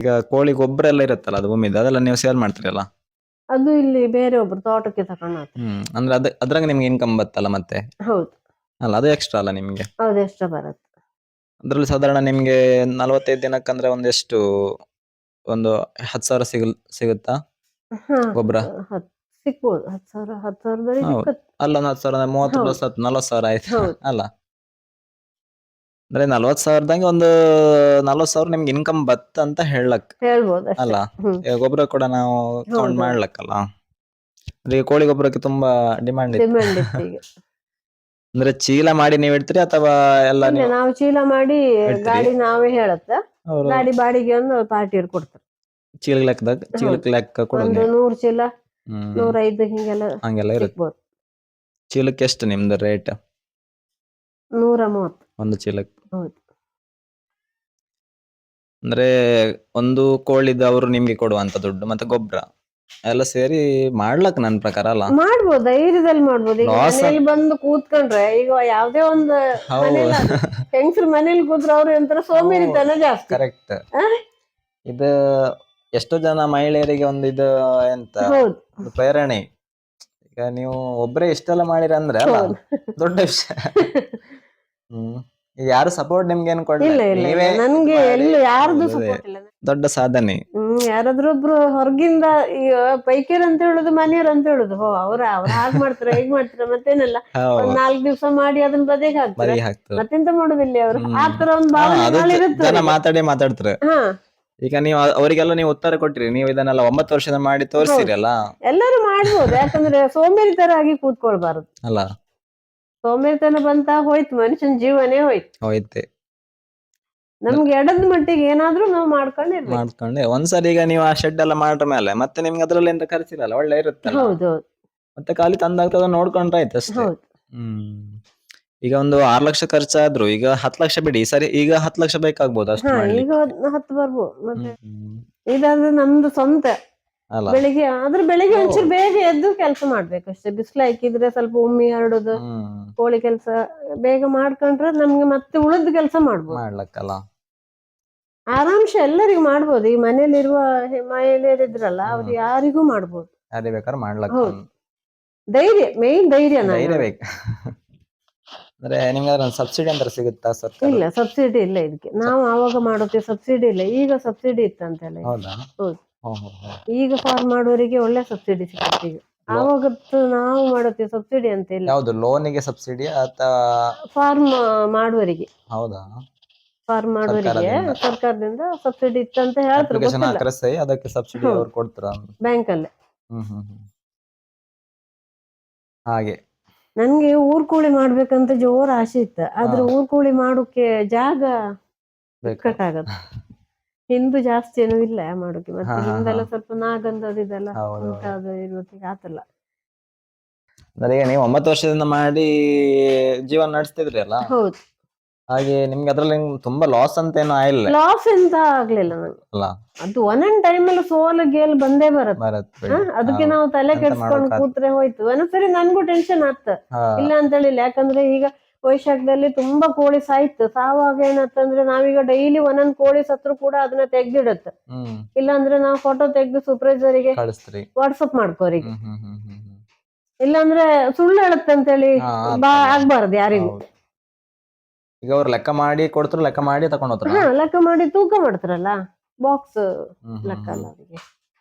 ಈಗ ಕೋಳಿ ಗೊಬ್ಬರ ಎಲ್ಲ ಇರುತ್ತಲ್ಲ ಅದು ಭೂಮಿದು ಅದೆಲ್ಲ ನೀವು ಸೇಲ್ ಮಾಡ್ತೀರಲ್ಲ. ಅದು ಇಲ್ಲಿ ಬೇರೆ ಒಬ್ರು ತೋಟಕ್ಕೆ ತಗೊಂಡು ಹೋಗ್ತಾರೆ. ಅಂದ್ರೆ ಅದ್ರಾಗ ನಿಮ್ಗೆ ಇನ್ಕಮ್ ಬತ್ತಲ್ಲ ಮತ್ತೆ. ಹೌದು, ಅಲ್ಲ ಅದು ಎಕ್ಸ್ಟ್ರಾ ಅಲ್ಲ ನಿಮ್ಗೆ. ಹೌದು, ಎಕ್ಸ್ಟ್ರಾ ಬರುತ್ತೆ. ಅದ್ರಲ್ಲಿ ಸಾಧಾರಣ ನಿಮ್ಗೆ 45 ದಿನಕ್ಕಂದ್ರೆ ಒಂದೆಷ್ಟು ಒಂದು 10,000 ಸಿಗುತ್ತಾ ಹಾ, ಗೊಬ್ಬರ? ಸಿಗ್ಬೋದು. 10,000 10,000 ಹೌದು. ಸಿಕ್ಕತ್. ಅಲ್ಲ 10,000 30 ಹೌದು, ಪ್ಲಸ್ 10 40,000 ಆಯ್ತು ಹೌದು, ಅಲ್ಲ. ಅಂದ್ರೆ 40,000ದಂಗೆ ಒಂದು 40,000 ನಿಮ್ಗೆ ಇನ್ಕಮ್ ಬತ್ತ ಅಂತ ಹೇಳಕ್ ಹೇಳ್ಬೋದು ಅಷ್ಟೇ. ಅಲ್ಲ. ಈಗ ಗೊಬ್ಬರ ಕೂಡ ನಾವು ಕೌಂಟ್ ಹೌದು, ಮಾಡ್ಲಕ್ಕಲ್ಲ. ಅಂದ್ರೆ ಈ ಕೋಳಿ ಗೊಬ್ಬರಕ್ಕೆ ತುಂಬಾ ಡಿಮಾಂಡ್ ಇತ್ತು. ಡಿಮ್ಯಾಂಡ್ ಇತ್ತು ಈಗ. ಅಂದ್ರೆ ಚೀಲ ಮಾಡಿ ನೀವ್ ಇಡ್ತೀರಿ ಅಥವಾ ಎಲ್ಲ ಇಲ್ಲ, ನೀವು ನಾವು ಚೀಲ ಮಾಡಿ ಇಡ್ತೀರಿ? ಗಾಡಿ ನಾವೇ ಹೇಳತ್ತ, ಅವರು ಗಾಡಿ ಬಾಡಿಗೆ ಒಂದು ಪಾರ್ಟಿಯವ್ರು ಕೊಡ್ತಾರೆ. ಹೌದು, ಚೀಲಕ್ಕೆ ಲೆಕ್ಕ ಕೊಡೋದು ಒಂದು ನೀವು. 100 ಚೀಲ, ಹ್ಮ್ 105 ಹಿಂಗೆಲ್ಲ ಹಂಗೆಲ್ಲ ಇರುತ್ತೆ. ಸಿಗ್ಬೋದು. ಚೀಲಕ್ಕೆ ಎಷ್ಟು ನಿಮ್ದು ರೇಟ್ 130. ಒಂದು ಚೀಲಕ್ಕೆ? ಹೌದು, ಅಂದ್ರೆ ಒಂದು ಕೋಳಿದು ಅವರು ನಿಮ್ಗೆ ಕೊಡುವಂತ ದುಡ್ಡು ಮತ್ತೆ ಗೊಬ್ಬರ ಎಲ್ಲ ಸೇರಿ ಮಾಡ್ಲಕ್ ನನ್ ಪ್ರಕಾರ ಅಲ್ಲ. ಮಾಡ್ಬೋದು, ಧೈರ್ಯದಲ್ಲಿ ಮಾಡ್ಬೋದು. ಈಗ ಲಾಸ್ ಮನೇಲಿ ಬಂದು ಕೂತ್ಕೊಂಡ್ರೆ, ಈಗ ಯಾವ್ದೇ ಒಂದು ಮನೇಲಿ ಹೌದು ಹೆಂಗಸ್ರು ಮನೇಲಿ ಕೂತ್ರೆ ಅವ್ರು ಒಂಥರ ಸೋಂಬೇರಿತನ ಜಾಸ್ತಿ. ಕರೆಕ್ಟ್. ಆ? ಇದು ಎಷ್ಟೋ ಜನ ಮಹಿಳೆಯರಿಗೆ ಒಂದು ಇದು ಎಂತ ಹೌದು, ಒಂದು ಪ್ರೇರಣೆ. ಈಗ ನೀವು ಒಬ್ರೇ ಇಷ್ಟೆಲ್ಲ ಮಾಡಿರ ಅಂದ್ರೆ ಅಲ್ಲ ಹೌದು. ದೊಡ್ಡ ವಿಷಯ. ಈಗ ಯಾರು ಸಪೋರ್ಟ್ ನಿಮ್ಗೆ ಏನು ಕೊಡ್ಲಿಲ್ಲ, ಇಲ್ಲ, ಇಲ್ಲ, ಇಲ್ಲ, ನೀವೇ ಇದು ನನ್ಗೆ ಮಾಡಿ. ಎಲ್ಲೂ ಯಾರ್ದು ಹೌದು, ಅದೇ ಸಪೋರ್ಟ್ ಇಲ್ಲ. ದೊಡ್ಡ ಸಾಧನೆ. ಯಾರಾದ್ರೂ ಒಬ್ರು ಹೊರಗಿಂದ ಈಗ ಪೈಕೇರ್ ಅಂತ ಹೇಳುದು, ಮನೆಯವ್ರು ಅಂತ ಹೇಳುದು, ಅವ್ರ ಹಾಗ್ ಮಾಡ್ತಾರ ಹೇಗ್ ಮಾಡ್ತಾರ ಮತ್ತೇನಲ್ಲ, ಒಂದ್ 4 ದಿವ್ಸ ಮಾಡಿ ಅದನ್ನ ಬದಿಗೆ ಹಾಕ್ತಾರ, ಬದಿಗೆ ಹಾಕ್ತಾರೆ. ಮತ್ತೆಂತ ಮಾಡುದಿಲ್ಲ ಅವರು. ಆ ತರ ಒಂದು ಅದು ಭಾವನೆಗಳಿರುತ್ತೆ ಜನ ಅವ್ರಿಗೆ. ಮಾತಾಡ್ತಾರೆ. ಹಾ, ಈಗ ನೀವು ಅವರಿಗೆಲ್ಲ ನೀವು ಉತ್ತರ ಕೊಟ್ಟಿರಿ, ನೀವು ಇದನ್ನೆಲ್ಲ 9 ವರ್ಷದ ಮಾಡಿ ಹೌದು, ತೋರಿಸಿರಲ್ಲ ಎಲ್ಲರೂ ಮಾಡ್ಬೋದು. ಯಾಕಂದ್ರೆ ಸೋಂಬೇರಿತರ ಆಗಿ ಕೂತ್ಕೊಳ್ಬಾರದು. ಅಲ್ಲ. ಸೋಂಬೇರಿತನ ಬಂತ ಹೋಯ್ತು, ಮನುಷ್ಯನ ಜೀವನೇ ಹೋಯ್ತು. ಹೋಯ್ತೆ ನಮ್ಗೆ ಎಡದ ಮಟ್ಟಿಗೆ ಏನಾದ್ರೂ ನಾವು ಮಾಡ್ಕೊಂಡಿರ್ಬೇಕು. ಮಾಡ್ಕೊಂಡೆ ಒಂದ್ಸರಿ ಈಗ ನೀವು ಆ ಶೆಡ್ ಎಲ್ಲ ಮಾಡ್ರ ಮೇಲೆ ಮತ್ತೆ ನಿಮ್ಗೆ ಅದ್ರಲ್ಲಿ ಎಂತ ಖರ್ಚಿರಲ್ಲ, ಒಳ್ಳೆ ಇರುತ್ತಲ್ಲ. ಹೌದು, ಮತ್ತೆ ಖಾಲಿ ತಂದಾಗ್ತದ ನೋಡ್ಕೊಂಡ್ರೆ ಆಯ್ತು ಅಷ್ಟೇ. ಹೌದು, ಈಗ ಒಂದು 6 ಲಕ್ಷ ಖರ್ಚಾದ್ರು ಈಗ 10 ಲಕ್ಷ ಬಿಡಿ ಸರಿ, ಈಗ 10 ಲಕ್ಷ ಬೇಕಾಗ್ಬೋದು ಅಷ್ಟು ಹಾ, ಈಗ ಮಾಡ್ಲಿಕ್ಕೆ. 10 ಬರ್ಬೋದು. ಮತ್ತೆ ಇದಾದ್ರೆ ನಮ್ದು ಸ್ವಂತ. ಅಲ್ಲ ಬೆಳಿಗ್ಗೆ ಒಂಚೂರು ಬೇಗ ಎದ್ದು ಕೆಲಸ ಮಾಡ್ಬೇಕಷ್ಟೇ. ಬಿಸಿಲು ಹಾಕಿದ್ರೆ ಸ್ವಲ್ಪ ಉಮ್ಮಿ ಹರಡುದು, ಕೋಳಿ ಕೆಲಸ ಬೇಗ ಮಾಡ್ಕೊಂಡ್ರೆ ನಮ್ಗೆ ಮತ್ತೆ ಉಳಿದ ಕೆಲಸ ಮಾಡ್ಬೋದು. ಮಾಡ್ಲಕ್ಕಲ್ಲ. ಆರಾಮ್ಸೆ ಎಲ್ಲರಿಗೂ ಮಾಡ್ಬೋದು. ಈ ಮನೇಲಿರುವ ಮಹಿಳೆಯರಿದ್ರಲ್ಲ, ಅವ್ರು ಯಾರಿಗೂ ಮಾಡ್ಬೋದು. ಯಾರೇ ಬೇಕಾದ್ರೆ ಮಾಡ್ಲಕ್ಕ. ಹೌದು, ಧೈರ್ಯ ಮೇನ್, ಧೈರ್ಯ. ಧೈರ್ಯ ಬೇಕು. ಅಂದ್ರೆ ನಿಮ್ಗೆ ಒಂದು ಸಬ್ಸಿಡಿ ಅಂತ ಸಿಗುತ್ತಾ ಸರ್ಕಾರ? ಇಲ್ಲ, ಸಬ್ಸಿಡಿ ಇಲ್ಲ ಇದಕ್ಕೆ. ನಾವು ಆವಾಗ ಮಾಡೋಕೆ ಸಬ್ಸಿಡಿ ಇಲ್ಲ. ಈಗ ಸಬ್ಸಿಡಿ ಇತ್ತಂತೆಲ್ಲ. ಹೌದಾ? ಹೌದು, ಈಗ ಫಾರ್ಮ್ ಮಾಡೋರಿಗೆ ಒಳ್ಳೆ ಸಬ್ಸಿಡಿ ಸಿಗುತ್ತೆ. ಈಗ ಆವಾಗತ್ತು ನಾವು ಮಾಡೋಕೆ ಸಬ್ಸಿಡಿ ಅಂತ ಇಲ್ಲ. ಯಾವ್ದು ಲೋನಿಗೆ ಸಬ್ಸಿಡಿ ಅಥವಾ ಫಾರ್ಮ್ ಮಾಡುವರಿಗೆ? ಹೌದಾ, ಫಾರ್ಮ್ ಮಾಡುವರಿಗೆ ಸರ್ಕಾರದಿಂದ ಸಬ್ಸಿಡಿ ಇತ್ತಂತ ಹೇಳ್ತಾರೆ, ಗೊತ್ತಿಲ್ಲ. ಅದಕ್ಕೆ ಸಬ್ಸಿಡಿ ಅವ್ರು ಕೊಡ್ತಾರ ಬ್ಯಾಂಕ್ ಅಲ್ಲೇ. ಹಾಗೆ ನನ್ಗೆ ಊರ್ ಕೋಳಿ ಮಾಡ್ಬೇಕಂತ ಜೋರ್ ಆಸೆ ಇತ್ತು. ಆದ್ರೆ ಊರ್ ಕೋಳಿ ಮಾಡೋಕೆ ಜಾಗ ಕಟ್ಟಾಗತ್ತೆ. ಹಿಂದು ಜಾಸ್ತಿ ಏನೂ ಇಲ್ಲ ಮಾಡೋಕೆ. ಮತ್ತೆ ಹಿಂದೆಲ್ಲ ಸ್ವಲ್ಪ ನಾಗಂಧದ ಇದೆಲ್ಲ ಉಂಟಾದ ಇರೋಕೆ ಆತಲ್ಲ. ಈಗ ನೀವು 9 ವರ್ಷದಿಂದ ಮಾಡಿ ಜೀವನ ನಡೆಸ್ತಿದ್ರಿ ಅಲ್ಲ. ಹೌದು, ಹಾಗೆ ನಿಮ್ಗೆ ಅದ್ರಲ್ಲಿ ತುಂಬಾ ಲಾಸ್ ಅಂತ ಏನೋ ಆಗಿಲ್ಲ? ಲಾಸ್ ಎಂತ ಆಗ್ಲಿಲ್ಲ ನಂಗೆ. ಅದು ಒಂದೊಂದ್ ಟೈಮ್ ಅಲ್ಲಿ ಸೋಲು ಗೇಲ್ ಬಂದೇ ಬರುತ್ತೆ. ಅದಕ್ಕೆ ನಾವು ತಲೆ ಕೆಡ್ಸ್ಕೊಂಡು ಕೂತ್ರೆ ಹೋಯ್ತು. ಒಂದೊಂದ್ಸರಿ ನನ್ಗೂ ಟೆನ್ಷನ್ ಆಗ್ತ, ಇಲ್ಲ ಅಂತ ಹೇಳಿಲ್ಲ. ಯಾಕಂದ್ರೆ ಈಗ ವೈಶಾಖದಲ್ಲಿ ತುಂಬಾ ಕೋಳಿ ಸಾಯ್ತು. ಸಾವಾಗ ಏನತ್ತಂದ್ರೆ ನಾವೀಗ ಡೈಲಿ ಒಂದೊಂದ್ ಕೋಳಿ ಸತ್ರು ಕೂಡ ಅದನ್ನ ತೆಗ್ದಿಡತ್ತೆ. ಇಲ್ಲಾಂದ್ರೆ ನಾವು ಫೋಟೋ ತೆಗ್ದು ಸೂಪರ್ವೈಸರಿಗೆ ವಾಟ್ಸಪ್ ಮಾಡ್ಕೋರಿಗೆ. ಇಲ್ಲಾಂದ್ರೆ ಸುಳ್ಳು ಹೇಳುತ್ತೆ ಅಂತೇಳಿ ಆಗ್ಬಾರ್ದು ಯಾರಿಗೂ. ಈಗ ಅವ್ರು ಲೆಕ್ಕ ಮಾಡಿ ಕೊಡ್ತಾರೆ, ಲೆಕ್ಕ ಮಾಡಿ ತಗೊಂಡ್ ಹೋಗ್ತಾರೆ. ಲೆಕ್ಕ ಮಾಡಿ ತೂಕ ಮಾಡ್ತಾರಲ್ಲ, ಬಾಕ್ಸ್ ಲೆಕ್ಕ ಅಲ್ಲ ಅವರಿಗೆ.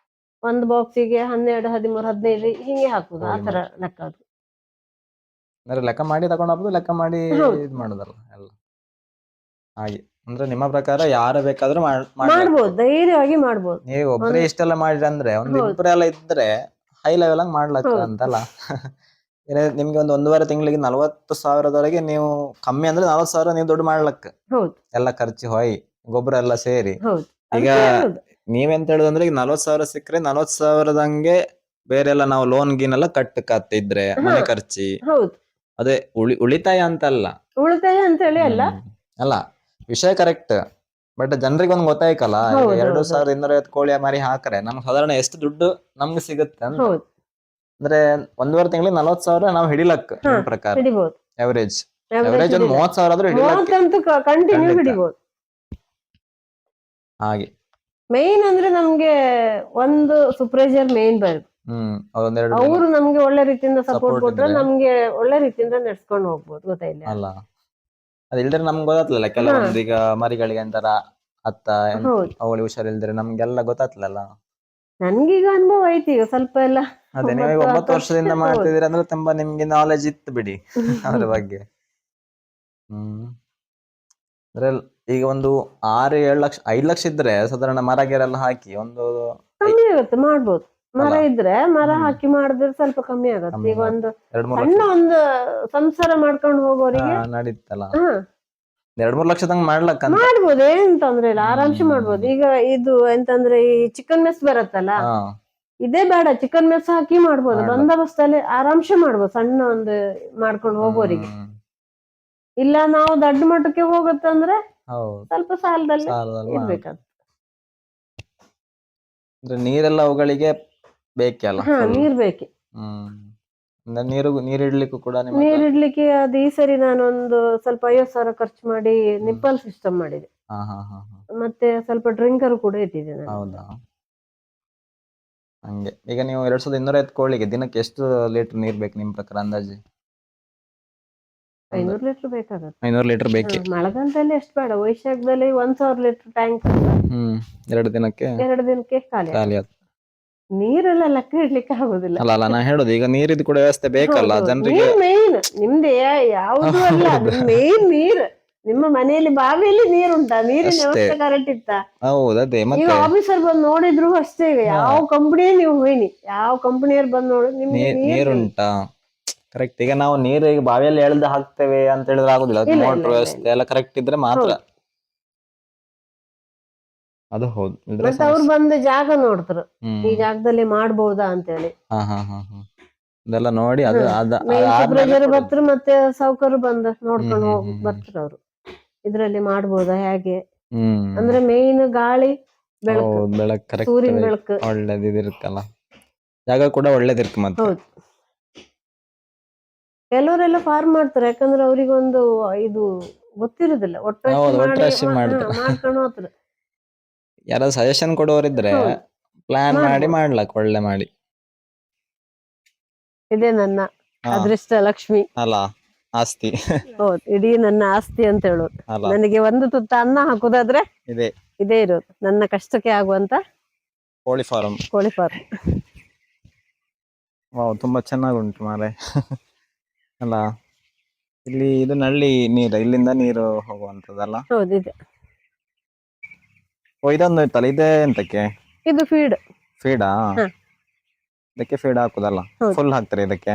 ಒಂದು ಬಾಕ್ಸಿಗೆ 12, 13, 15 ಹಿಂಗೆ ಹಾಕುದು, ಆತರ ಲೆಕ್ಕ ಅದು. ಲೆಕ್ಕ ಮಾಡಿ ತಗೊಂಡ್ ಹೋಗ್ಬೋದು, ಲೆಕ್ಕ ಮಾಡಿ ಇದು ಮಾಡೋದಲ್ಲ ಎಲ್ಲ ಹಾಗೆ. ಅಂದ್ರೆ ನಿಮ್ಮ ಪ್ರಕಾರ ಯಾರು ಬೇಕಾದ್ರೂ ಮಾಡ್ಬೋದು, ಧೈರ್ಯವಾಗಿ ಮಾಡ್ಬೋದು. ನೀವು ಒಬ್ಬರೇ ಇಷ್ಟೆಲ್ಲ ಮಾಡಿದ್ರೆ ಅಂದ್ರೆ ಒಂದು ಇಬ್ಬರೆಲ್ಲ ಇದ್ರೆ ಹೈ ಲೆವೆಲ್ ಆಗಿ ಮಾಡ್ಲಕ್ಕ ಅಂತಲ್ಲ. ನಿಮ್ಗೆ ಒಂದು 1.5 ತಿಂಗಳಿಗೆ 40,000ದವರೆಗೆ ನೀವು ಕಮ್ಮಿ ಅಂದ್ರೆ 40,000 ನೀವು ದುಡ್ಡು ಮಾಡ್ಲಕ್ಕ. ಎಲ್ಲ ಖರ್ಚು ಹೋಯ್ ಗೊಬ್ಬರ ಎಲ್ಲ ಸೇರಿ. ಈಗ ನೀವೆಂತ ಹೇಳುದಂದ್ರೆ ಈಗ 40,000 ಸಿಕ್ಕರೆ 40,000ದಂಗೆ ಬೇರೆ ಎಲ್ಲ ನಾವು ಲೋನ್ ಗೀನೆಲ್ಲ ಕಟ್ಟಿದ್ರೆ ಮನೆ ಖರ್ಚಿ ಅದೇ ಉಳಿತಾಯ ಅಂತಲ್ಲ. ಉಳಿತಾಯ ಅಂತ ಹೇಳಿ ಅಲ್ಲ, ವಿಷಯ ಕರೆಕ್ಟ್. ಬಟ್ ಜನರಿಗೆ ಒಂದು ಗೊತ್ತಾಯ್ಕಲ್ಲ, 2,250 ಕೋಳಿ ಮರಿ ಹಾಕ್ರೆ ನಮ್ಗೆ ಸಾಧಾರಣ ಎಷ್ಟು ದುಡ್ಡು ನಮ್ಗೆ ಸಿಗುತ್ತೆ ಅಂತ. ಅಂದ್ರೆ 1.5 ತಿಂಗಳಿಗೆ 40,000 ನಾವು ಹಿಡಿಲಕ್ ಪ್ರಕಾರ ಎವರೇಜ್ ಒಂದು 30,000 ಆದ್ರೂ ಹಿಡಿಲಕ್. ಹಾಗೆ ಮೇನ್ ಅಂದ್ರೆ ನಮ್ಗೆ ಒಂದು ಸೂಪರ್ವೈಸರ್ ಮೇನ್ ಬೇಕು. ಅದೊಂದೆರಡು ಅವರು ನಮ್ಗೆ ಒಳ್ಳೆ ರೀತಿಯಿಂದ ಸಪೋರ್ಟ್ Support ಕೊಟ್ರೆ ಇದ್ರೆ. ನಮ್ಗೆ ಒಳ್ಳೆ ರೀತಿಯಿಂದ ನಡ್ಸ್ಕೊಂಡು ಹೋಗ್ಬೋದು, ಗೊತ್ತಾಯಿಲ್ಲ. ಅಲ್ಲ ಅದಿಲ್ದ್ರೆ ನಮ್ಗೆ ಗೊತ್ತಾಗ್ಲಿಲ್ಲ ಕೆಲವೊಂದು ಈಗ ಮರಿಗಳಿಗೆ ಅಂತಾರ ಅತ್ತ ಹೌದು, ಅವಳಿ ಹುಷಾರಿಲ್ದ್ರೆ ನಮ್ಗೆಲ್ಲ ಗೊತ್ತಾಗ್ಲಿಲ್ಲ. ನನ್ಗೀಗ ಅನುಭವ ಐತಿ ಈಗ ಸ್ವಲ್ಪ ಎಲ್ಲ. ಅದೇ ನೀವು 9 ವರ್ಷದಿಂದ ಮಾಡ್ತಿದ್ದೀರಿ ಅಂದ್ರೆ ತುಂಬಾ ನಿಮ್ಗೆ ನಾಲೆಜ್ ಇತ್ತು ಬಿಡಿ ಅದ್ರ ಬಗ್ಗೆ. ಅಂದ್ರೆ ಈಗ ಒಂದು 6-7 ಲಕ್ಷ 5 ಲಕ್ಷ ಇದ್ರೆ ಸಾಧಾರಣ ಮರ ಗಿರೆಲ್ಲ ಹಾಕಿ ಒಂದು ಕಮ್ಮಿ ಆಗುತ್ತೆ, ಮಾಡ್ಬೋದು. ಮರ ಅಲ್ಲ? ಇದ್ರೆ ಮರ ಹಾಕಿ ಮಾಡಿದ್ರೆ ಸ್ವಲ್ಪ ಕಮ್ಮಿ ಆಗತ್ತೆ. ಈಗ ಒಂದು 2-3 ಸಣ್ಣ ಲಕ್ಷ ಒಂದು ಸಂಸಾರ ಮಾಡ್ಕೊಂಡು ಹೋಗೋರಿಗೆ ನಡೀತಲ್ಲ. ಹಾ 2-3 ಲಕ್ಷದಂಗ್ ಮಾಡ್ಲಕ್ಕ ಮಾಡ್ಬೋದು, ಏನ್ ತೊಂದ್ರೆ ಇಲ್ಲ, ಆರಾಮ್ಸೆ ಮಾಡ್ಬೋದು. ಈಗ ಇದು ಎಂತಂದ್ರೆ ಈ ಚಿಕನ್ ಮೆಸ್ ಬರತ್ತಲ್ಲ, ಇದೇ ಬೇಡ, ಚಿಕನ್ ಮೆಸ್ ಹಾಕಿ ಮಾಡ್ಬೋದು. ಬಂದೋಬಸ್ತಲ್ಲಿ ಆರಾಮ್ಸೆ ಮಾಡ್ಬೋದು ಸಣ್ಣ ಒಂದು ಮಾಡ್ಕೊಂಡು ಹೋಗೋರಿಗೆ. ಇಲ್ಲ ನಾವು ದೊಡ್ಡ ಮಟ್ಟಕ್ಕೆ ಹೋಗುತ್ತಂದ್ರೆ ಸ್ವಲ್ಪ ಸಾಲದಲ್ಲಿ ಇರ್ಬೇಕಾದ. ನೀರೆಲ್ಲ ಅವುಗಳಿಗೆ ಬೇಕೇ ಅಲ್ಲ? ನೀರ್ ಬೇಕೆ. ನೀರಿಡ್ಲಿಕ್ಕೂ ಕೂಡ ನೀರಿಡ್ಲಿಕ್ಕೆ ಅದು ಈ ಸರಿ ನಾನೊಂದು ಸ್ವಲ್ಪ 50,000 ಖರ್ಚು ಮಾಡಿ ನಿಪ್ಪಲ್ ಸಿಸ್ಟಮ್ ಮಾಡಿದೆ. ಮತ್ತೆ ಸ್ವಲ್ಪ ಡ್ರಿಂಕರ್ ಕೂಡ ಇಟ್ಟಿದೆ. ಹೌದಾ? ಹಂಗೆ ಈಗ ನೀವು 2250 ಕೋಳಿಗೆ ದಿನಕ್ಕೆ ಎಷ್ಟು ಲೀಟರ್ ನೀರ್ ಬೇಕು ನಿಮ್ ಪ್ರಕಾರ ಅಂದಾಜು? 500 ಲೀಟರ್ ಬೇಕಾಗತ್ತೆ. 500 ಲೀಟರ್ ಬೇಕೆ. ಮಳೆಗಾಲದಲ್ಲಿ ಎಷ್ಟು ಬೇಡ, ವೈಶಾಖದಲ್ಲಿ 1000 ಲೀಟರ್ ಟ್ಯಾಂಕ್ 2 ದಿನಕ್ಕೆ ಖಾಲಿ ಆಗುತ್ತೆ. ನೀರೆಲ್ಲ ಲೆಕ್ಕ ಇಡ್ಲಿಕ್ಕೆ ಆಗುದಿಲ್ಲ. ಅಲ್ಲ ನಾ ಹೇಳುದು ಈಗ ನೀರಿದ್ದು ಕೂಡ ವ್ಯವಸ್ಥೆ ಬೇಕಲ್ಲ ಜನರಿಗೆ. ಮೇನ್ ನಿಮ್ದೆ ಯಾವುದು ಅಲ್ಲ, ಮೇನ್ ನೀರ್. ನಿಮ್ಮ ಮನೆಯಲ್ಲಿ ಬಾವಿಯಲ್ಲಿ ನೀರುಂಟಾ? ನೀರಿನ ವ್ಯವಸ್ಥೆ ಕರೆಕ್ಟ್ ಇತ್ತ? ಹೌದದೇ. ಈಗ ಆಫೀಸರ್ ಬಂದು ನೋಡಿದ್ರು ಅಷ್ಟೇ, ಈಗ ಯಾವ ಕಂಪನಿ ನೀವು ಹೋಯ್ನಿ, ಯಾವ ಕಂಪನಿಯವ್ರು ಬಂದು ನೋಡಿ ನಿಮ್ಗೆ ನೀರುಂಟಾ ಕರೆಕ್ಟ್. ಈಗ ನಾವು ನೀರು ಈಗ ಬಾವಿಯಲ್ಲಿ ಎಳ್ದು ಹಾಕ್ತೇವೆ ಅಂತ ಹೇಳಿದ್ರೆ ಆಗುದಿಲ್ಲ, ಮೋಟರ್ ವ್ಯವಸ್ಥೆ ಎಲ್ಲ ಕರೆಕ್ಟ್ ಇದ್ರೆ ಮಾತ್ರ ಅದು. ಹೌದು. ಮತ್ತೆ ಅವ್ರು ಬಂದು ಜಾಗ ನೋಡ್ತಾರೆ, ಈ ಜಾಗದಲ್ಲಿ ಮಾಡ್ಬೋದಾ ಅಂತ ಹೇಳಿ. ಇದೆಲ್ಲ ನೋಡಿ ಅದು ಸೂಪರ್ವೈಸರ್ ಬರ್ತಾರೆ, ಮತ್ತೆ ಸಾವುಕಾರರು ಬಂದು ನೋಡ್ಕೊಂಡು ಹೋಗಿ ಬರ್ತಾರೆ ಅವರು. ಇದ್ರಲ್ಲಿ ಮಾಡ್ಬೋದಾ ಹೇಗೆ ಅಂದ್ರೆ ಮೇನ್ ಗಾಳಿ ಬೆಳಕು, ಸೂರ್ಯನ ಬೆಳಕು ಒಳ್ಳೇದಿರುತ್ತಲ್ಲ, ಜಾಗ ಕೂಡ ಒಳ್ಳೇದಿರುತ್ತೆ. ಮತ್ತೆ ಕೆಲವರೆಲ್ಲ ಫಾರ್ಮ್ ಮಾಡ್ತಾರೆ, ಯಾಕಂದ್ರೆ ಅವ್ರಿಗೊಂದು ಇದು ಗೊತ್ತಿರುದಿಲ್ಲ, ಒಟ್ಟಾರೆ ಮಾಡ್ಕೊಂಡು ಹೋಗ್ತಾರೆ. ಯಾರಾದ್ರು ಸಜೆಷನ್ ಕೊಡೋರಿದ್ರೆ ಪ್ಲಾನ್ ಮಾಡಿ ಮಾಡ್ಲಕ್ ಒಳ್ಳೆ ಮಾಡಿ. ಇದೇ ನನ್ನ ಅದೃಷ್ಟ ಲಕ್ಷ್ಮಿ ಅಲ್ಲ, ಆಸ್ತಿ. ಹೌದು, ಇಡೀ ನನ್ನ ಆಸ್ತಿ ಅಂತ ಹೇಳೋದು. ನನಗೆ ಒಂದು ತುತ್ತ ಅನ್ನ ಹಾಕುದಾದ್ರೆ ಇದೇ ಇರೋದು, ನನ್ನ ಕಷ್ಟಕ್ಕೆ ಆಗುವಂತ ಕೋಳಿ ಫಾರ್ಮ್. ತುಂಬಾ ಚೆನ್ನಾಗುಂಟು ಮಾರೆ ಅಲ್ಲ. ಇಲ್ಲಿ ಇದು ನಳ್ಳಿ ನೀರು, ಇಲ್ಲಿಂದ ನೀರು ಹೋಗುವಂತದಲ್ಲ? ಹೌದು, ಇದೆ. ಇದೊಂದು ಇತ್ತಲ್ಲ, ಇದೇ ಎಂತಕ್ಕೆ? ಇದು ಫೀಡಾ? ಇದಕ್ಕೆ ಫೀಡ್ ಹಾಕುದಲ್ಲ? ಫುಲ್ ಹಾಕ್ತಾರೆ ಇದಕ್ಕೆ?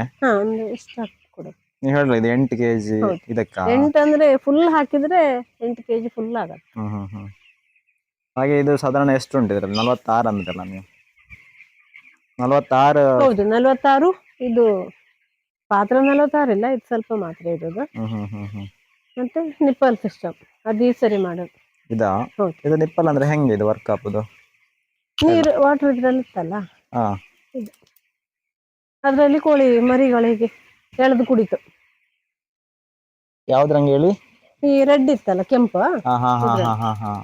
ನೀವು ಹೇಳ್ರಿ, ಇದು 8 kg ಇದಕ್ಕ? 8 ಅಂದ್ರೆ ಫುಲ್ ಹಾಕಿದ್ರೆ 8 kg ಫುಲ್ ಆಗತ್ತೆ. ಹಾಗೆ ಇದು ಸಾಧಾರಣ ಎಷ್ಟು ಉಂಟು ಇದ್ರಲ್ಲಿ? 46 ಅಂದ್ರಲ್ಲ ನೀವು? 46? ಹೌದು, 46. ಇದು ಪಾತ್ರ 46 ಇಲ್ಲ, ಇದು ಸ್ವಲ್ಪ ಮಾತ್ರ ಇರೋದು. ಮತ್ತೆ ನಿಪ್ಪಲ್ ಸಿಸ್ಟಮ್ ಅದು ಈ ಸರಿ ಮಾಡೋದು. ಇದು ನಿಪ್ಪಲ್ ಅಂದ್ರೆ ಹೆಂಗೆ ಇದು ವರ್ಕ್ ಆಗೋದು? ನೀರು ವಾಟರ್ ಇದ್ರಲ್ಲಿ ಇತ್ತಲ್ಲ, ಅದ್ರಲ್ಲಿ ಕೋಳಿ ಮರಿಗಳಿಗೆ ಎಳೆದು ಕುಡಿತು. ಯಾವ್ದ್ರಂಗೆ ಹೇಳಿ? ಈ ರೆಡ್ ಇತ್ತಲ್ಲ, ಕೆಂಪು,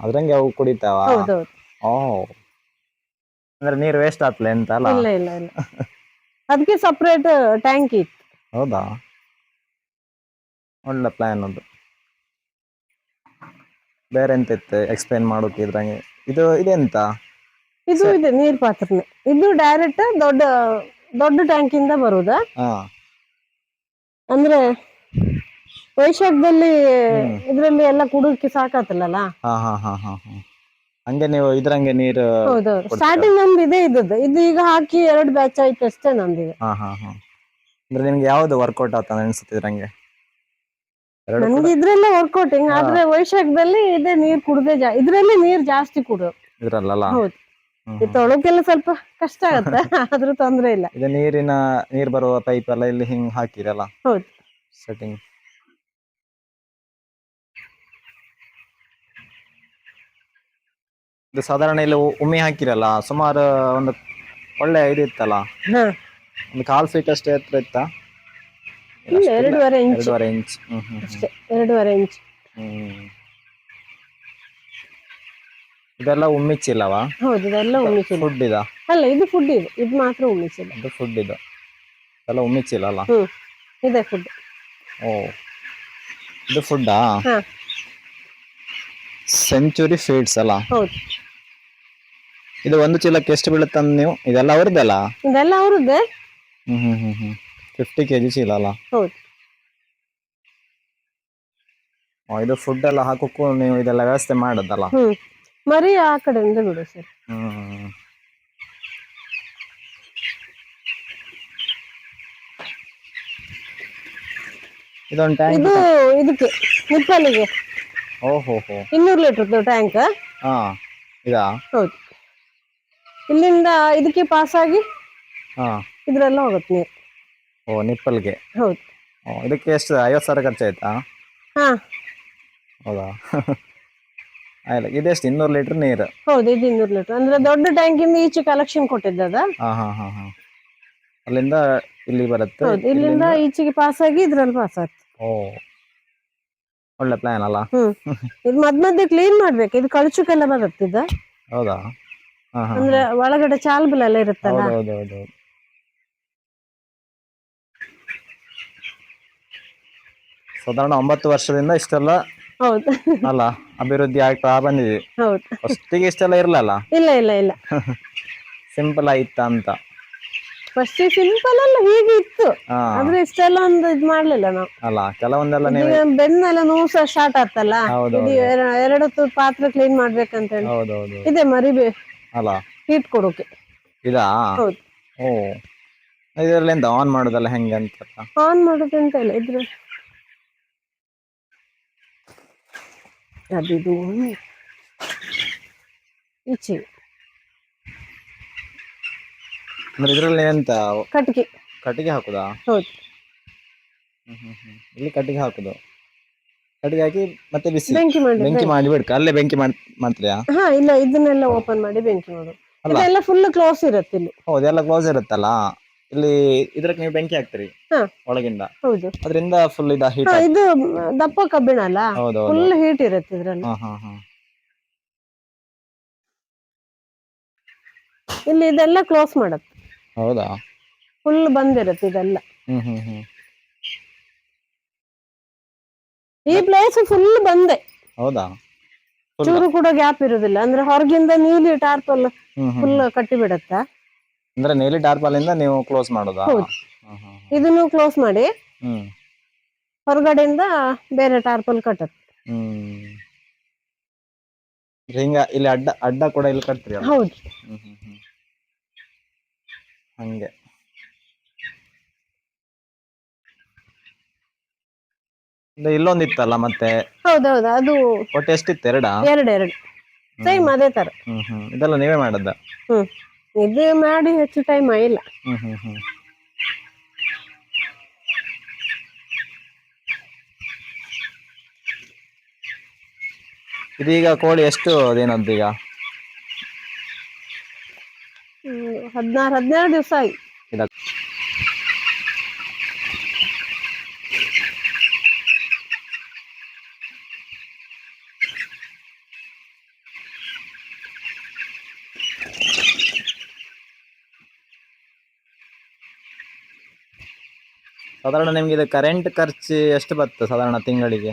ಅದ್ರಂಗೆ ಅವು ಕುಡಿತಾವ? ಹೌದೌದು. ಅಂದ್ರೆ ನೀರು ವೇಸ್ಟ್ ಆಗ್ತಲ್ಲ ಎಂತ ಅಲ್ಲ? ಇಲ್ಲ ಇಲ್ಲ ಇಲ್ಲ, ಅದಕ್ಕೆ ಸಪರೇಟ್ ಟ್ಯಾಂಕ್ ಇತ್ತು. ಹೌದಾ? ಒಳ್ಳೆ ಪ್ಲಾನ್ ಅದು. ಬೇರೆ ಎಂತ ಇತ್ತು ಎಕ್ಸ್ಪ್ಲೈನ್ ಮಾಡೋಕೆ ಇದ್ರಂಗೆ? ಇದೆಂತ? ಇದು ಇದೆ ನೀರ್ ಪಾತ್ರನೆ, ಇದು ಡೈರೆಕ್ಟ್ ದೊಡ್ಡ ದೊಡ್ಡ ಟ್ಯಾಂಕ್ ಇಂದ ಬರುದಾ? ಅಂದ್ರೆ ವೈಶಾಖದಲ್ಲಿ ಇದ್ರಲ್ಲಿ ಎಲ್ಲ ಕುಡಿಯೋಕೆ ಸಾಕಾತಲ್ಲ. ಹಂಗೆ ನೀವು ಇದ್ರಂಗೆ ನೀರು? ಹೌದೌದು, ಸ್ಟಾರ್ಟಿಂಗ್ ನಮ್ದು ಇದೇ ಇದ್ದದ್ದು, ಇದು ಈಗ ಹಾಕಿ 2 ಬ್ಯಾಚ್ ಆಯ್ತು ಅಷ್ಟೇ ನಮ್ದು. ಅಂದ್ರೆ ನಿಮ್ಗೆ ಯಾವ್ದು ವರ್ಕೌಟ್ ಆಗ್ತದೆ ಅನ್ಸುತ್ತೆ ಇದ್ರಂಗೆ? ನನ್ಗೆ ಇದ್ರಲ್ಲೇ ವರ್ಕೌಟಿಂಗ್, ಆದ್ರೆ ವೈಶಾಖದಲ್ಲಿ ಇದೇ ನೀರ್ ಕುಡ್ದೆ, ಇದ್ರಲ್ಲಿ ನೀರ್ ಜಾಸ್ತಿ ಕುಡಿಯೋದು ಇದ್ರಲ್ಲ? ಹೌದು. ತೊಳಕೆಲ್ಲ ಸ್ವಲ್ಪ ಕಷ್ಟ ಆಗತ್ತೆ, ಆದ್ರೂ ತೊಂದ್ರೆ ಇಲ್ಲ. ಇದು ನೀರ್ ಬರುವ ಪೈಪ್ ಎಲ್ಲ ಇಲ್ಲಿ ಹಿಂಗ್ ಹಾಕಿರಲ್ಲ? ಹೌದು, ಸೆಟ್ಟಿಂಗ್. ಇದು ಸಾಧಾರಣ ಇಲ್ಲಿ ಉಮ್ಮಿ ಹಾಕಿರಲ್ಲ, ಸುಮಾರು ಒಂದು ಒಳ್ಳೆ ಇದಿತ್ತಲ್ಲ, ಒಂದು 1/4 ಫೀಟ್ ಅಷ್ಟೇ ಎತ್ತರ ಇತ್ತಾ? 2.5 ಇಂಚ್. 2.5 ಇಂಚ್ ಅಷ್ಟೇ, 2.5 ಇಂಚ್. ಇದೆಲ್ಲ ಉಮ್ಮಿಚ್ಚಿಲ್ಲವಾ? ಹೌದು, ಇದೆಲ್ಲ ಉಮ್ಮಿಚಿಲ್ಲ. ಫುಡ್ ಇದಾ? ಅಲ್ಲ, ಇದು ಫುಡ್ ಇದೆ, ಇದು ಮಾತ್ರ ಉಮ್ಮಿಚಿಲ್ಲ. ಇದು ಫುಡ್ ಇದು ಎಲ್ಲ ಉಮ್ಮಿಚ್ಚಿಲ್ಲ ಅಲ್ಲ? ಇದೆ ಫುಡ್. ಓ, ಇದು ಫುಡ್ಡಾ? ಹಾ, ಸೆಂಚುರಿ ಫೀಡ್ಸ್ ಅಲ್ಲ? ಹೌದು. ಇದು ಒಂದು ಚೀಲಕ್ಕೆ ಎಷ್ಟು ಬೀಳುತ್ತೆ ನೀವು? ಇದೆಲ್ಲ ಅವ್ರದ್ದಲ್ಲ? ಇದೆಲ್ಲ ಅವ್ರದ್ದೇ. 50 kg ಚೀಲ ಅಲ್ಲ? ಹೌದು. ಇದು ಫುಡ್ ಎಲ್ಲ ಹಾಕೋಕ್ಕೂ ನೀವು ಇದೆಲ್ಲ ವ್ಯವಸ್ಥೆ ಮಾಡೋದಲ್ಲ? ಮರಿ ಆ ಕಡೆಯಿಂದ ಬಿಡು ಸರ್. ಇದೊಂದು ಟ್ಯಾಂಕ್? ಇದು ಇದಕ್ಕೆ ನಿಪ್ಪಲಿಗೆ. ಓಹೋ, 200 ಲೀಟರ್ ಟ್ಯಾಂಕ್. ಹಾ, ಇದಾ? ಹೌದು. ಇಲ್ಲಿಂದ ಇದಕ್ಕೆ ಪಾಸ್ ಆಗಿ ಇದ್ರೆಲ್ಲ ಹೋಗುತ್ತೆ ನೀರು. ಓ, ನಿಪ್ಪಲ್ಗೆ? ಹೌದು. ಇದಕ್ಕೆ ಎಷ್ಟು 50,000 ಖರ್ಚಾಯ್ತಾ? ಹಾ, ಹೌದಾ? ಆಯ್ತು. ಇದೆಷ್ಟು 200 ಲೀಟರ್ ನೀರು? ಹೌದು, ಇದು 200 ಲೀಟರ್. ಅಂದ್ರೆ ದೊಡ್ಡ ಟ್ಯಾಂಕ್ ಇಂದ ಈಚೆ ಕಲೆಕ್ಷನ್ ಕೊಟ್ಟಿದ್ದದ. ಅಲ್ಲಿಂದ ಇಲ್ಲಿ ಬರುತ್ತೆ? ಹೌದು, ಇಲ್ಲಿಂದ ಈಚೆಗೆ ಪಾಸ್ ಆಗಿ ಇದ್ರಲ್ಲಿ ಪಾಸ್ ಆಗ್ತದೆ. ಓ, ಒಳ್ಳೆ ಪ್ಲಾನ್ ಅಲ್ಲ? ಇದು ಮಧ್ಯ ಕ್ಲೀನ್ ಮಾಡ್ಬೇಕು, ಇದು ಕಳಚುಕೆಲ್ಲ ಬರುತ್ತಿದ್ದ. ಹೌದಾ? ಅಂದ್ರೆ ಒಳಗಡೆ ಚಾಲ್ಬಲೆಲ್ಲ ಇರುತ್ತಲ್ಲ. ಹೌದೌದು. ಸಾಧಾರಣ 9 ವರ್ಷದಿಂದ ಇಷ್ಟೆಲ್ಲ ಹೌದು ಅಲ್ಲ ಅಭಿವೃದ್ಧಿ ಆಗ್ತಾ ಬಂದಿದೆ. ಹೌದು. ಫಸ್ಟಿಗೆ ಇಷ್ಟೆಲ್ಲ ಇರ್ಲಲ್ಲ? ಇಲ್ಲ ಸಿಂಪಲ್ ಆಯ್ತಾ ಅಂತ? ಫಸ್ಟ್ ಸಿಂಪಲ್ ಅಲ್ಲ, ಹೀಗೆ ಇತ್ತು. ಆದ್ರೆ ಇಷ್ಟೆಲ್ಲ ಒಂದು ಇದ್ ಮಾಡ್ಲಿಲ್ಲ ನಾವು ಅಲ್ಲ. ಕೆಲವೊಂದೆಲ್ಲ ಬೆನ್ನೆಲ್ಲ ನೋವು ಸ್ಟಾರ್ಟ್ ಆಗ್ತಲ್ಲ. ಇದು 2 ಪಾತ್ರೆ ಕ್ಲೀನ್ ಮಾಡ್ಬೇಕಂತ ಹೇಳಿ ಇದೆ ಮರಿ ಅಲ್ಲ ಹೀಟ್ ಕೊಡೋಕೆ. ಇದಾ? ಹೌದು. ಓ, ಇದರಲ್ಲಿ ಎಂತ ಆನ್ ಮಾಡೋದಲ್ಲ ಹೆಂಗೆ ಅಂತ? ಆನ್ ಮಾಡೋದು ಅಂತ ಇಲ್ಲ, ಇದ್ರೆ ಅದಿದು ಈಚೆ ಅಂದ್ರೆ ಇದರಲ್ಲಿ ಎಂತ ಕಟ್ಟಿಗೆ ಹಾಕುದಾ? ಹೌದು. ಇಲ್ಲಿ ಕಟ್ಟಿಗೆ ಹಾಕುದು. ಕಟ್ಟಿಗೆ ಹಾಕಿ ಮತ್ತೆ ಬಿಸಿ ಬೆಂಕಿ ಮಾಡಿ ಬಿಡ್ಕ? ಅಲ್ಲೇ ಬೆಂಕಿ ಮಾಡ್ತೀಯಾ? ಹಾ, ಇಲ್ಲ, ಇದನ್ನೆಲ್ಲ ಓಪನ್ ಮಾಡಿ ಬೆಂಕಿ ಮಾಡೋದು. ಇದೆಲ್ಲ ಫುಲ್ ಕ್ಲೋಸ್ ಇರುತ್ತೆ ಇಲ್ಲಿ. ಹೌದು, ಎಲ್ಲ ಕ್ಲೋಸ್ ಇರುತ್ತಲ್ಲ. ಇಲ್ಲಿ ಇದಕ್ಕೆ ನೀವು ಬೆಂಕಿ ಹಾಕ್ತೀರಿ ಒಳಗಿಂದ? ಹೌದು. ಅದರಿಂದ ಫುಲ್ ಹೀಟ್. ಇದು ದಪ್ಪ ಕಬ್ಬಿಣ ಅಲ್ಲ, ಫುಲ್ ಹೀಟ್ ಇರುತ್ತೆ ಇದ್ರಲ್ಲಿ. ಇಲ್ಲಿ ಇದೆಲ್ಲ ಕ್ಲೋಸ್ ಮಾಡತ್ತೆ. ಹೌದಾ? ಫುಲ್ ಬಂದಿರುತ್ತೆ ಇದೆಲ್ಲ. ಈ ಪ್ಲೇಸ್ ಫುಲ್ ಬಂದೆ. ಹೌದಾ? ಚೂರು ಕೂಡ ಗ್ಯಾಪ್ ಇರುದಿಲ್ಲ. ಅಂದ್ರೆ ಹೊರಗಿಂದ ನೀಲಿ ಟಾರ್ಪಲ್ ಫುಲ್ ಕಟ್ಟಿ ಬಿಡತ್ತ. ಅಂದ್ರೆ ನೀಲಿ ಟಾರ್ಪಲ್ ಇಂದ ನೀವು ಕ್ಲೋಸ್ ಮಾಡೋದಾ? ಇದನ್ನು ಕ್ಲೋಸ್ ಮಾಡಿ ಹೊರಗಡೆಯಿಂದ ಬೇರೆ ಟಾರ್ಪಲ್ ಕಟ್ಟತ್ತೆ. ಹಿಂಗ ಇಲ್ಲಿ ಅಡ್ಡ ಕೂಡ ಇಲ್ಲಿ ಕಟ್ತೀರಿ? ಹೌದು. ಹಂಗೆ. ಇಲ್ಲೊಂದಿತ್ತಲ್ಲ ಮತ್ತೆ? ಹೌದೌದು, ಅದು ಒಟ್ಟು ಎಷ್ಟಿತ್ತು? ಎರಡು ಸೇಮ್ ಅದೇ ತರ. ಇದೆಲ್ಲ ನೀವೇ ಮಾಡದ? ಇದು ಮಾಡಿ ಹೆಚ್ಚು ಟೈಮ್ ಆಗಿಲ್ಲ. ಇದೀಗ ಕೋಳಿ ಎಷ್ಟು ದಿನದ್ದು ಈಗ? 16-17 ದಿವಸ ಆಗಿ. ಸಾಧಾರಣ ನಿಮ್ಗೆ ಇದು ಕರೆಂಟ್ ಖರ್ಚು ಎಷ್ಟು ಬರ್ತದೆ ಸಾಧಾರಣ ತಿಂಗಳಿಗೆ?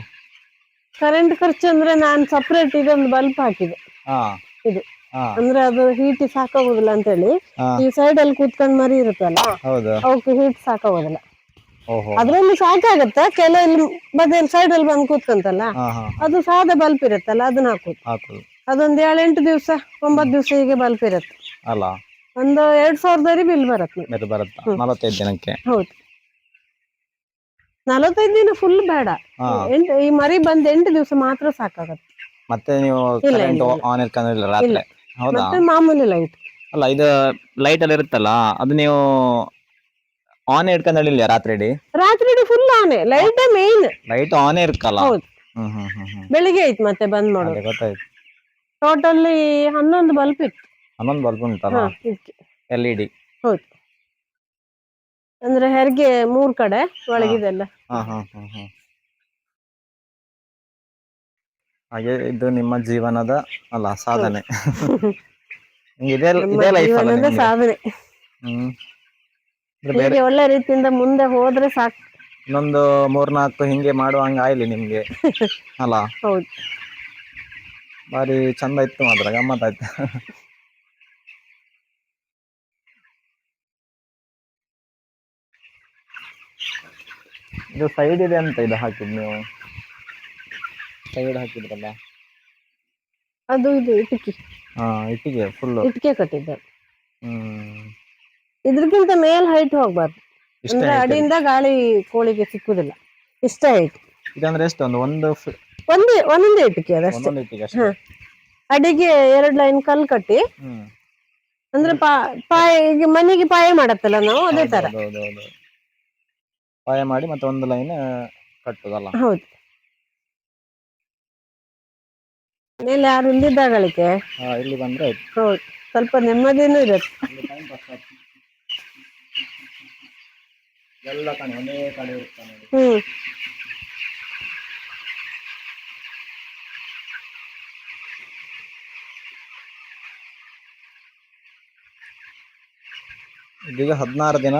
ಕರೆಂಟ್ ಖರ್ಚು ಅಂದ್ರೆ ನಾನು ಸಪರೇಟ್ ಇದೊಂದು ಬಲ್ಬ್ ಹಾಕಿದೆ. ಇದು ಅಂದ್ರೆ ಅದು ಹೀಟ್ ಸಾಕಾಗುದಿಲ್ಲ ಅಂತ ಹೇಳಿ ಈ ಸೈಡ್ ಅಲ್ಲಿ ಕೂತ್ಕೊಂಡ್ ಮರಿ ಇರುತ್ತಲ್ಲ, ಅವಕ್ಕೆ ಹೀಟ್ ಸಾಕಾಗೋದಿಲ್ಲ. ಅದ್ರಲ್ಲಿ ಸಾಕಾಗತ್ತ. ಕೆಲವಲ್ಲಿ ಬದಿಯಲ್ಲಿ ಸೈಡ್ ಅಲ್ಲಿ ಬಂದು ಕೂತ್ಕೊಂತಲ್ಲ, ಅದು ಸಾದಾ ಬಲ್ಬ್ ಇರುತ್ತಲ್ಲ, ಅದನ್ನ ಹಾಕುದು. ಅದೊಂದು 7-8 ದಿವಸ 9 ದಿವಸ ಹೀಗೆ ಬಲ್ಬ್ ಇರುತ್ತೆ ಅಲ್ಲ. ಒಂದು 2,000 ಬಿಲ್ ಬರುತ್ತೆ. 45 ದಿನಕ್ಕೆ? ಹೌದು. 45 ದಿನ ಫುಲ್ ಬೇಡ, ಈ ಮರಿ ಬಂದ್ 8 ದಿವಸ ಮಾತ್ರ ಸಾಕಾಗತ್ತೆ. ಮತ್ತೆ ನೀವು ಕರೆಂಟ್ ಆನ್ ಇಟ್ಕೊಂಡಿಲ್ಲ ರಾತ್ರಿ? ಹೌದಾ? ಮತ್ತೆ ಮಾಮೂಲಿ ಲೈಟ್ ಅಲ್ಲ, ಇದು ಲೈಟ್ ಅಲ್ಲಿ ಇರುತ್ತಲ್ಲ, ಅದು ನೀವು ಆನ್ ಇಟ್ಕೊಂಡಿಲ್ಲ ರಾತ್ರಿ ಇಡೀ? ರಾತ್ರಿ ಇಡೀ ಫುಲ್ ಆನೆ, ಲೈಟ್ ಮೇನ್. ಲೈಟ್ ಆನ್ ಇರುತ್ತಲ್ಲ? ಹೌದು. ಬೆಳಿಗ್ಗೆ ಆಯ್ತು ಮತ್ತೆ ಬಂದ್ ಮಾಡೋದು. ಗೊತ್ತಾಯ್ತು. ಟೋಟಲಿ 11 ಬಲ್ಬ್ ಇತ್ತು. 11 ಬಲ್ಬ್ ಉಂಟಲ್ಲ? LED? ಹೌದು. ಅಂದ್ರೆ ಹೆರಿಗೆ 3 ಕಡೆ ಒಳಗಿದೆಲ್ಲ. ಹಾಗೆ ಇದು ನಿಮ್ಮ ಜೀವನದ ಅಲ್ಲ ಸಾಧನೆ. ನಿಮ್ಗೆ ನಮ್ಮ ಇದೇ ಲೈಫ್ ಅಲ್ಲ ಜೀವನದ ನಿಮ್ಗೆ. ಸಾಧನೆ. ಹ್ಮ್ ಬೇರೆ ಹೀಗೆ ಒಳ್ಳೆ ರೀತಿಯಿಂದ ಮುಂದೆ ಹೋದ್ರೆ ಸಾಕು. ಇನ್ನೊಂದು 3-4 ಹಿಂಗೆ ಮಾಡುವಂಗ ಆಯ್ಲಿ ನಿಮ್ಗೆ ಅಲ್ಲ. ಹೌದು. ಬಾರಿ ಚಂದ ಇತ್ತು ಮಾತ್ರ, ಗಮ್ಮತ್ ಆಯ್ತು. ಇದು ಸೈಡ್ ಇದೆ ಅಂತ ಇದು ಹಾಕಿದ್ ನೀವು, ಸೈಡ್ ಹಾಕಿದ್ರಲ್ಲ. ಅದು ಇದು ಇಟಿಕೆ. ಇಟ್ಟಿಗೆ ಫುಲ್ ಇಟಿಕೆ ಕಟ್ಟಿದ್ದಾರೆ. ಹ್ಮ್ ಇದ್ರಕ್ಕಿಂತ ಮೇಲ್ ಹೈಟ್ ಹೋಗ್ಬಾರ್ದು, ಇಷ್ಟೇ ಅಂದ್ರೆ height ಅಡಿಯಿಂದ ಗಾಳಿ ಕೋಳಿಗೆ ಸಿಕ್ಕುದಿಲ್ಲ. ಇಷ್ಟ ಹೈಟ್. ಇದಂದ್ರೆ ಎಷ್ಟು ಒಂದು ಒಂದೊಂದೇ ಇಟಿಕೆ ಅದಷ್ಟೇ. ಒಂದೊಂದು ಇಟ್ಟಿಗೆ ಅಷ್ಟೇ. ಅಡಿಗೆ 2 ಲೈನ್ ಕಲ್ ಕಟ್ಟಿ, ಹ್ಮ್ ಅಂದ್ರೆ ಪಾಯ ಈಗ ಮನೆಗೆ ಪಾಯ ಮಾಡತ್ತಲ್ಲ ನಾವು, ಅದೇ ತರ. ಹೌದೌದು. ಪಾಯ ಮಾಡಿ ಮತ್ತೆ ಒಂದು ಲೈನ್ ಕಟ್ಟುದಲ್ಲ. ಹೌದು. ಮೇಲೆ ಯಾರು ಇಲ್ಲಿದ್ದಾಗಳಿಕೆ ಇಲ್ಲಿ ಬಂದ್ರೆ ಆಯ್ತು. ಹೌದು, ಸ್ವಲ್ಪ ನೆಮ್ಮದಿನೂ ಇರುತ್ತೆ. ಎಲ್ಲ ಕಣೆ ಒಂದೇ ಕಡೆ ಇರ್ತಾನೆ. ಇದೀಗ 16 ದಿನ